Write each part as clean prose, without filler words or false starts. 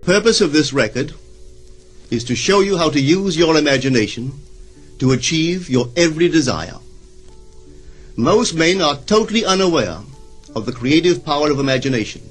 purpose of this record is to show you how to use your imagination to achieve your every desire. Most men are totally unaware of the creative power of imagination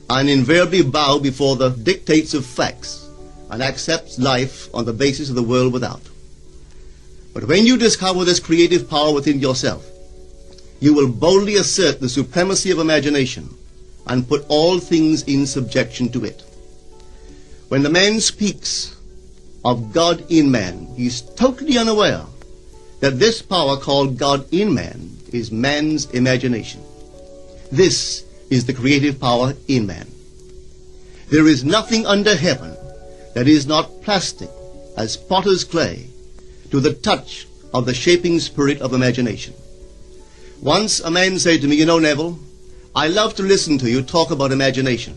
and invariably bow before the dictates of facts and accept life on the basis of the world without. But when you discover this creative power within yourself, you will boldly assert the supremacy of imagination and put all things in subjection to it. When the man speaks of God in man, he is totally unaware that this power called God in man is man's imagination. This is the creative power in man. There is nothing under heaven that is not plastic as potter's clay to the touch of the shaping spirit of imagination. Once a man said to me, "You know, Neville, I love to listen to you talk about imagination.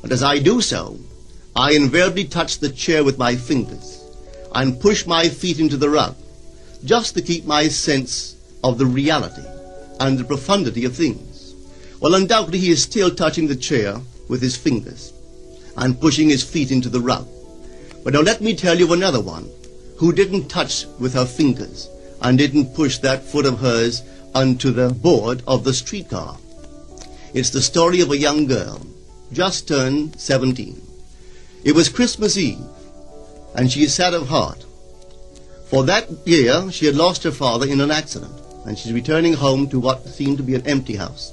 But as I do so, I invariably touch the chair with my fingers and push my feet into the rug, just to keep my sense of the reality and the profundity of things." Well, undoubtedly he is still touching the chair with his fingers and pushing his feet into the rug. But now let me tell you another one who didn't touch with her fingers and didn't push that foot of hers onto the board of the streetcar. It's the story of a young girl, just turned 17. It was Christmas Eve, and she is sad of heart. For that year, she had lost her father in an accident, and she's returning home to what seemed to be an empty house.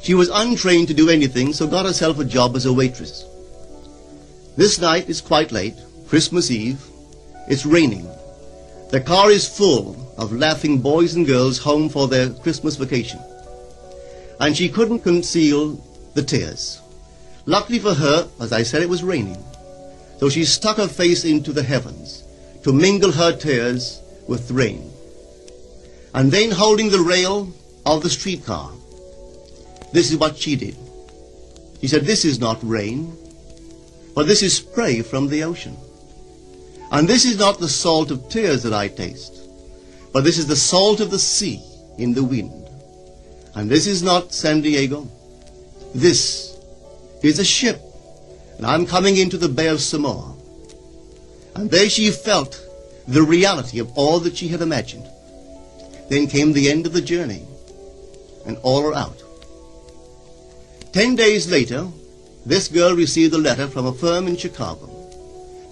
She was untrained to do anything, so got herself a job as a waitress. This night is quite late, Christmas Eve. It's raining. The car is full of laughing boys and girls home for their Christmas vacation. And she couldn't conceal the tears. Luckily for her, as I said, it was raining. So she stuck her face into the heavens to mingle her tears with rain. And then, holding the rail of the streetcar, this is what she did. She said, "This is not rain, but this is spray from the ocean. And this is not the salt of tears that I taste, but this is the salt of the sea in the wind. And this is not San Diego. This is a ship, and I'm coming into the Bay of Samoa." And there she felt the reality of all that she had imagined. Then came the end of the journey, and all are out. 10 days later, this girl received a letter from a firm in Chicago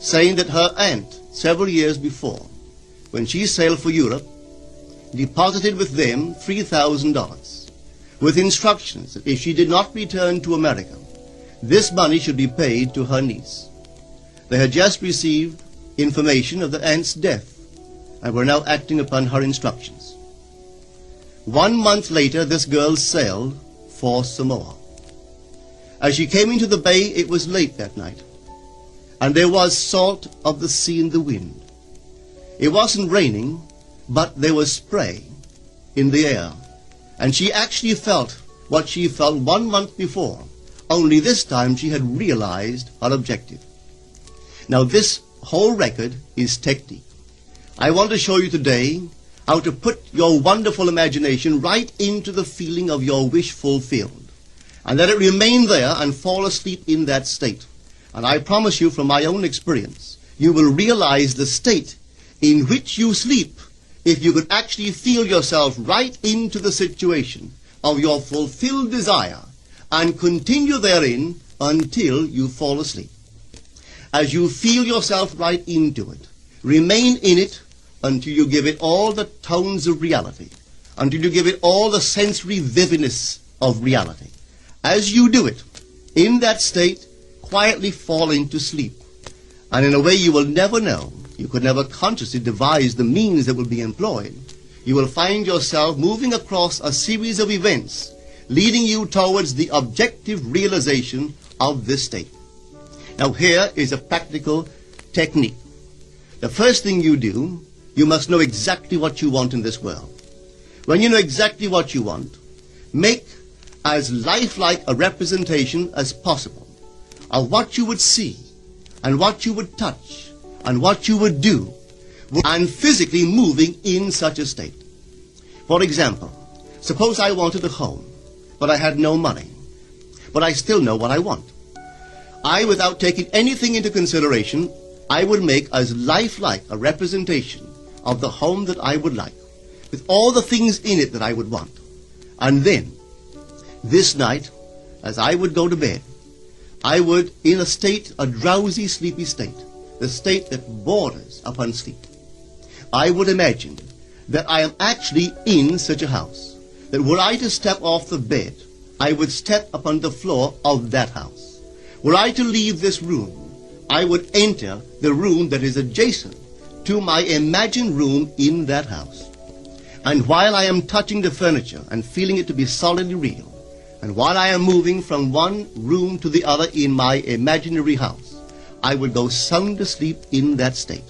saying that her aunt, several years before, when she sailed for Europe, deposited with them $3,000 with instructions that if she did not return to America, this money should be paid to her niece. They had just received information of the aunt's death and were now acting upon her instructions. 1 month later, this girl sailed for Samoa. As she came into the bay, it was late that night, and there was salt of the sea in the wind. It wasn't raining, but there was spray in the air, and she actually felt what she felt 1 month before, only this time she had realized her objective. Now this whole record is technique. I want to show you today how to put your wonderful imagination right into the feeling of your wish fulfilled, and let it remain there and fall asleep in that state. And I promise you from my own experience, you will realize the state in which you sleep if you could actually feel yourself right into the situation of your fulfilled desire and continue therein until you fall asleep. As you feel yourself right into it, remain in it until you give it all the tones of reality, until you give it all the sensory vividness of reality. As you do it, in that state, quietly fall into sleep. And in a way you will never know, you could never consciously devise the means that will be employed, you will find yourself moving across a series of events leading you towards the objective realization of this state. Now here is a practical technique. The first thing you do, you must know exactly what you want in this world. When you know exactly what you want, make as lifelike a representation as possible of what you would see and what you would touch and what you would do, and physically moving in such a state. For example, suppose I wanted a home, but I had no money, but I still know what I want. without taking anything into consideration, I would make as lifelike a representation of the home that I would like, with all the things in it that I would want. And then, this night, as I would go to bed, I would, in a drowsy, sleepy state, the state that borders upon sleep, I would imagine that I am actually in such a house, that were I to step off the bed, I would step upon the floor of that house. Were I to leave this room, I would enter the room that is adjacent to my imagined room in that house. And while I am touching the furniture and feeling it to be solidly real, and while I am moving from one room to the other in my imaginary house, I would go sound asleep in that state.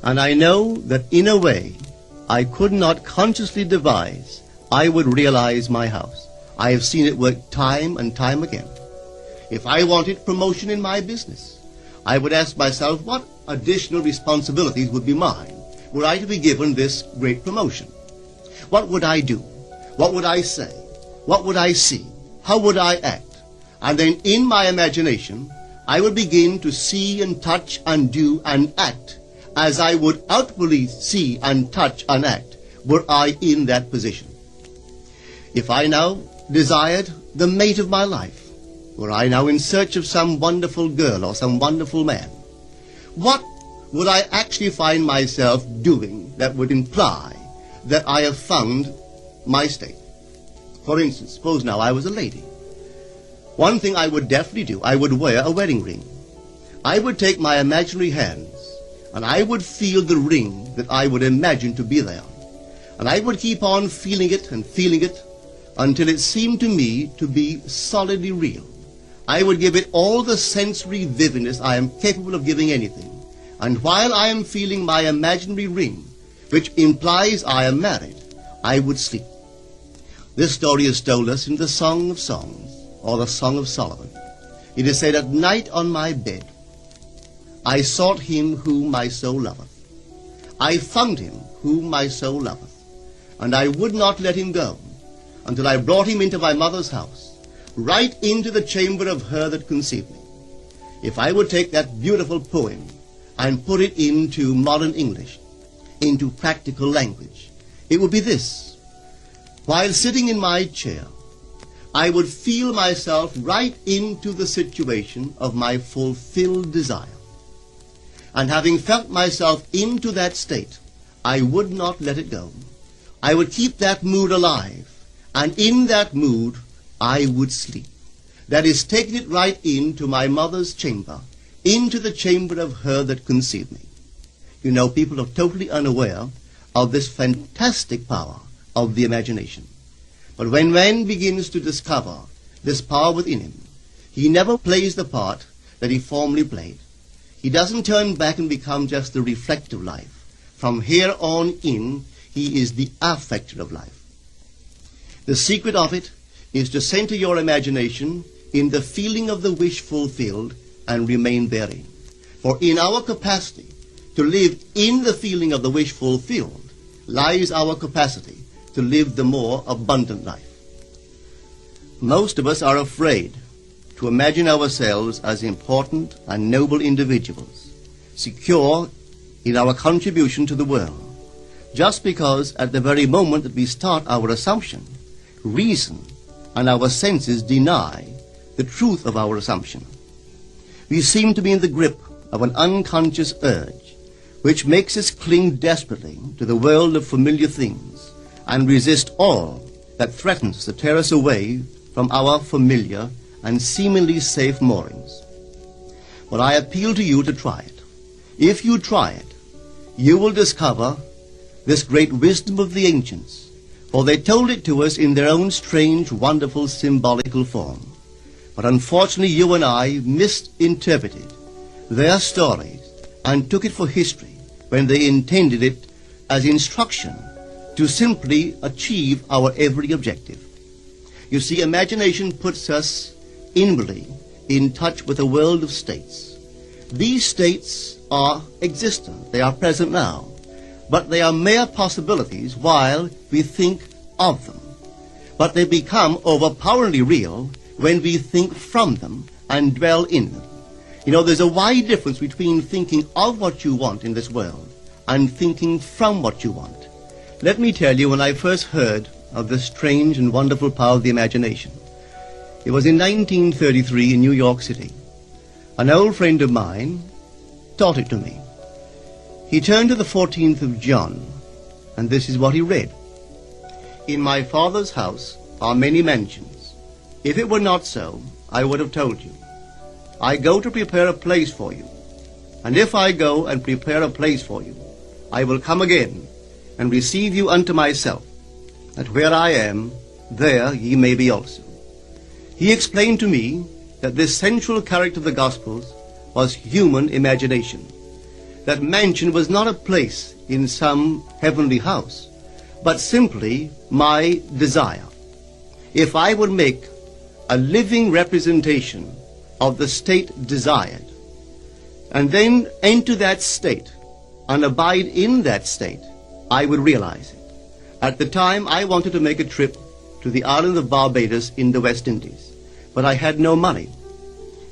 And I know that in a way I could not consciously devise, I would realize my house. I have seen it work time and time again. If I wanted promotion in my business, I would ask myself what additional responsibilities would be mine were I to be given this great promotion. What would I do? What would I say? What would I see? How would I act? And then in my imagination, I would begin to see and touch and do and act as I would outwardly see and touch and act were I in that position. If I now desired the mate of my life, were I now in search of some wonderful girl or some wonderful man, what would I actually find myself doing that would imply that I have found my state? For instance, suppose now I was a lady. One thing I would definitely do, I would wear a wedding ring. I would take my imaginary hands and I would feel the ring that I would imagine to be there. And I would keep on feeling it until it seemed to me to be solidly real. I would give it all the sensory vividness I am capable of giving anything. And while I am feeling my imaginary ring, which implies I am married, I would sleep. This story is told us in the Song of Songs, or the Song of Solomon. It is said, "At night on my bed, I sought him whom my soul loveth. I found him whom my soul loveth, and I would not let him go until I brought him into my mother's house, right into the chamber of her that conceived me." If I would take that beautiful poem and put it into modern English, into practical language, it would be this. While sitting in my chair, I would feel myself right into the situation of my fulfilled desire. And having felt myself into that state, I would not let it go. I would keep that mood alive, and in that mood, I would sleep. That is, taking it right into my mother's chamber, into the chamber of her that conceived me. You know, people are totally unaware of this fantastic power of the imagination. But when man begins to discover this power within him, he never plays the part that he formerly played. He doesn't turn back and become just the reflective life. From here on in, he is the affecter of life. The secret of it is to center your imagination in the feeling of the wish fulfilled and remain therein. For in our capacity to live in the feeling of the wish fulfilled lies our capacity to live the more abundant life. Most of us are afraid to imagine ourselves as important and noble individuals, secure in our contribution to the world, just because at the very moment that we start our assumption, reason and our senses deny the truth of our assumption. We seem to be in the grip of an unconscious urge which makes us cling desperately to the world of familiar things and resist all that threatens to tear us away from our familiar and seemingly safe moorings. But I appeal to you to try it. If you try it, you will discover this great wisdom of the ancients, for they told it to us in their own strange, wonderful, symbolical form. But unfortunately, you and I misinterpreted their stories and took it for history when they intended it as instruction to simply achieve our every objective. You see, imagination puts us inwardly in touch with a world of states. These states are existent, they are present now, but they are mere possibilities while we think of them. But they become overpoweringly real when we think from them and dwell in them. You know, there's a wide difference between thinking of what you want in this world and thinking from what you want. Let me tell you, when I first heard of the strange and wonderful power of the imagination, it was in 1933 in New York City. An old friend of mine taught it to me. He turned to the 14th of John, and this is what he read. In my Father's house are many mansions. If it were not so, I would have told you. I go to prepare a place for you. And if I go and prepare a place for you, I will come again and receive you unto myself, that where I am, there ye may be also. He explained to me that this central character of the Gospels was human imagination. That mansion was not a place in some heavenly house, but simply my desire. If I would make a living representation of the state desired, and then enter that state and abide in that state, I would realize it. At the time, I wanted to make a trip to the island of Barbados in the West Indies, but I had no money.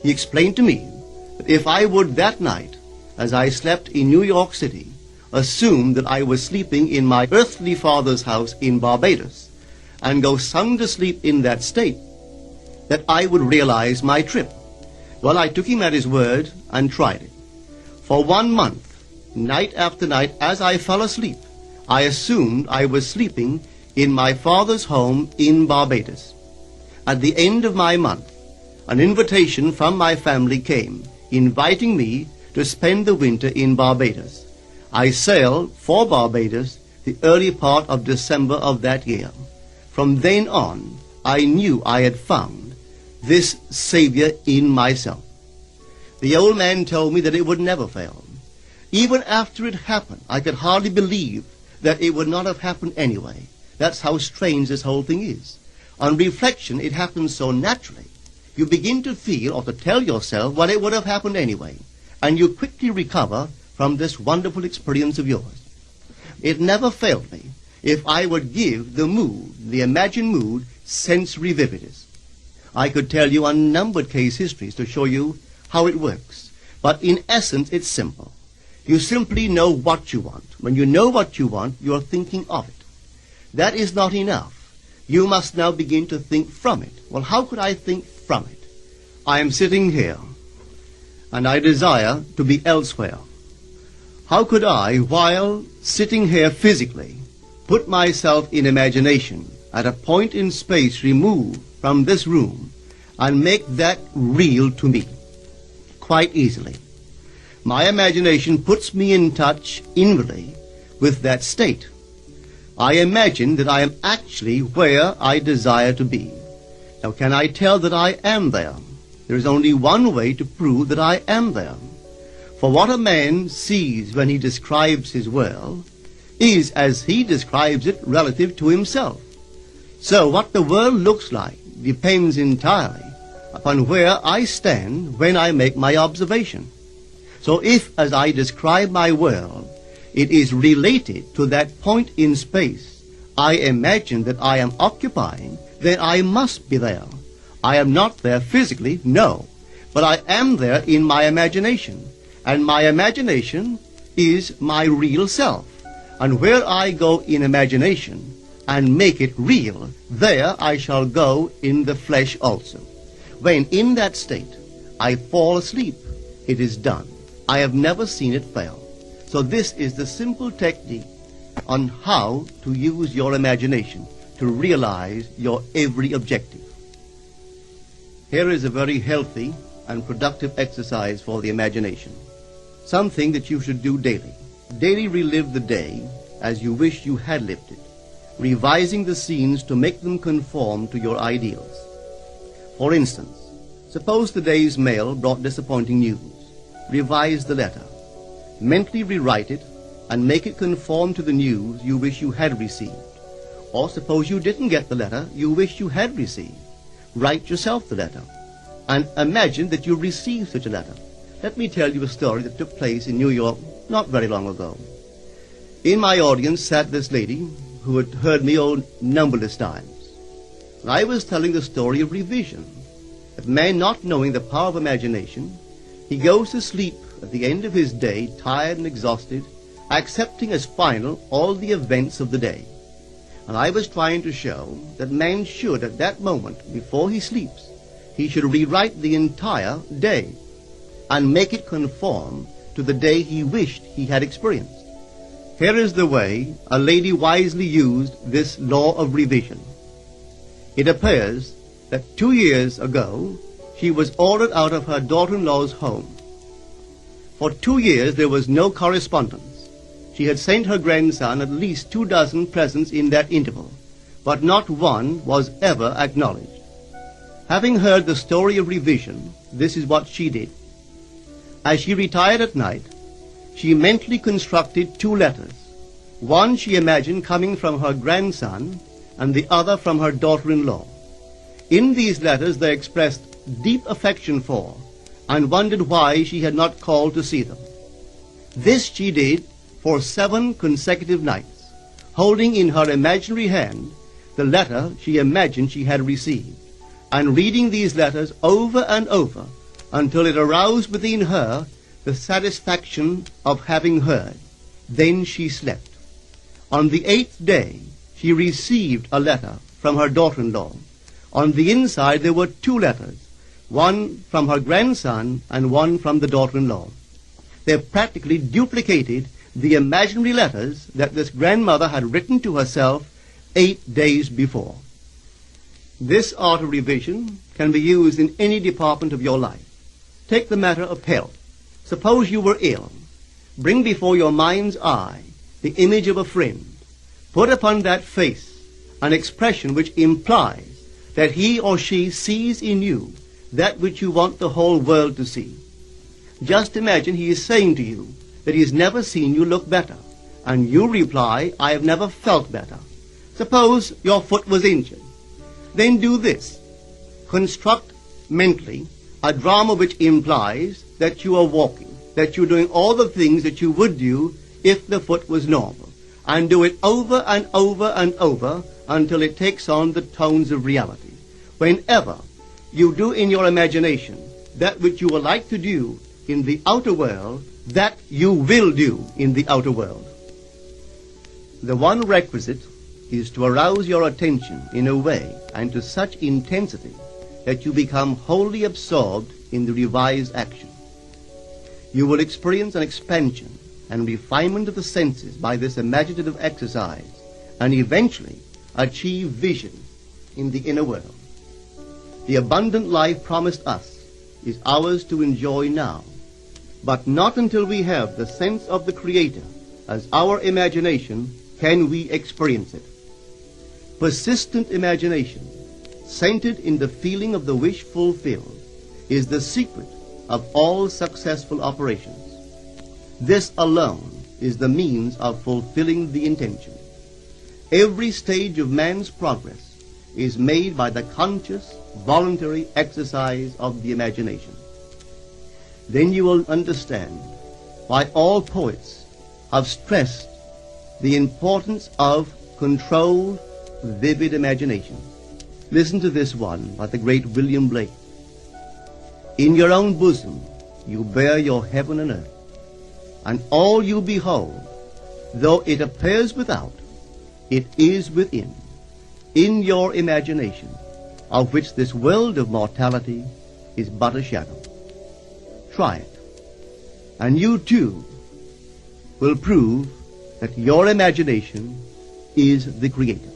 He explained to me that if I would that night, as I slept in New York City, assume that I was sleeping in my earthly father's house in Barbados, and go sound asleep in that state, that I would realize my trip. Well, I took him at his word and tried it. For 1 month, night after night, as I fell asleep, I assumed I was sleeping in my father's home in Barbados. At the end of my month, an invitation from my family came, inviting me to spend the winter in Barbados. I sailed for Barbados the early part of December of that year. From then on, I knew I had found this Savior in myself. The old man told me that it would never fail. Even after it happened, I could hardly believe that it would not have happened anyway. That's how strange this whole thing is. On reflection, it happens so naturally. You begin to feel or to tell yourself, well, it would have happened anyway. And you quickly recover from this wonderful experience of yours. It never failed me if I would give the mood, the imagined mood, sensory vividness. I could tell you unnumbered case histories to show you how it works. But in essence, it's simple. You simply know what you want. When you know what you want, you're thinking of it. That is not enough. You must now begin to think from it. Well, how could I think from it? I am sitting here, and I desire to be elsewhere. How could I, while sitting here physically, put myself in imagination at a point in space removed from this room and make that real to me? Quite easily. My imagination puts me in touch inwardly with that state. I imagine that I am actually where I desire to be. Now, can I tell that I am there? There is only one way to prove that I am there. For what a man sees when he describes his world is as he describes it relative to himself. So what the world looks like depends entirely upon where I stand when I make my observation. So if, as I describe my world, it is related to that point in space I imagine that I am occupying, then I must be there. I am not there physically, no, but I am there in my imagination. And my imagination is my real self. And where I go in imagination and make it real, there I shall go in the flesh also. When in that state I fall asleep, it is done. I have never seen it fail. So this is the simple technique on how to use your imagination to realize your every objective. Here is a very healthy and productive exercise for the imagination. Something that you should do daily. Daily relive the day as you wish you had lived it, revising the scenes to make them conform to your ideals. For instance, suppose the day's mail brought disappointing news. Revise the letter. Mentally rewrite it and make it conform to the news you wish you had received. Or suppose you didn't get the letter you wish you had received. Write yourself the letter and imagine that you received such a letter. Let me tell you a story that took place in New York not very long ago. In my audience sat this lady who had heard me numberless times. And I was telling the story of revision, that man, not knowing the power of imagination, he goes to sleep at the end of his day, tired and exhausted, accepting as final all the events of the day. And I was trying to show that man should, at that moment, before he sleeps, he should rewrite the entire day and make it conform to the day he wished he had experienced. Here is the way a lady wisely used this law of revision. It appears that 2 years ago she was ordered out of her daughter-in-law's home. For 2 years there was no correspondence. She had sent her grandson at least 24 presents in that interval, but not one was ever acknowledged. Having heard the story of revision, this is what she did. As she retired at night, she mentally constructed 2 letters. One she imagined coming from her grandson, and the other from her daughter-in-law. In these letters they expressed deep affection for, and wondered why she had not called to see them. This she did for 7 consecutive nights, holding in her imaginary hand the letter she imagined she had received, and reading these letters over and over until it aroused within her the satisfaction of having heard. Then she slept. On the 8th day, she received a letter from her daughter-in-law. On the inside there were 2 letters, one from her grandson and one from the daughter-in-law. They practically duplicated the imaginary letters that this grandmother had written to herself 8 days before. This art of revision can be used in any department of your life. Take the matter of health. Suppose you were ill. Bring before your mind's eye the image of a friend. Put upon that face an expression which implies that he or she sees in you that which you want the whole world to see. Just imagine he is saying to you that he has never seen you look better, and you reply, I have never felt better. Suppose your foot was injured. Then do this. Construct mentally a drama which implies that you are walking, that you're doing all the things that you would do if the foot was normal, and do it over and over and over until it takes on the tones of reality. Whenever you do in your imagination that which you would like to do in the outer world, that you will do in the outer world. The one requisite is to arouse your attention in a way and to such intensity that you become wholly absorbed in the revised action. You will experience an expansion and refinement of the senses by this imaginative exercise, and eventually achieve vision in the inner world. The abundant life promised us is ours to enjoy now, but not until we have the sense of the Creator as our imagination can we experience it. Persistent imagination, centered in the feeling of the wish fulfilled, is the secret of all successful operations. This alone is the means of fulfilling the intention. Every stage of man's progress is made by the conscious, voluntary exercise of the imagination. Then you will understand why all poets have stressed the importance of controlled, vivid imagination. Listen to this one by the great William Blake. In your own bosom you bear your heaven and earth, and all you behold, though it appears without, it is within, in your imagination, of which this world of mortality is but a shadow. Try it, and you too will prove that your imagination is the Creator.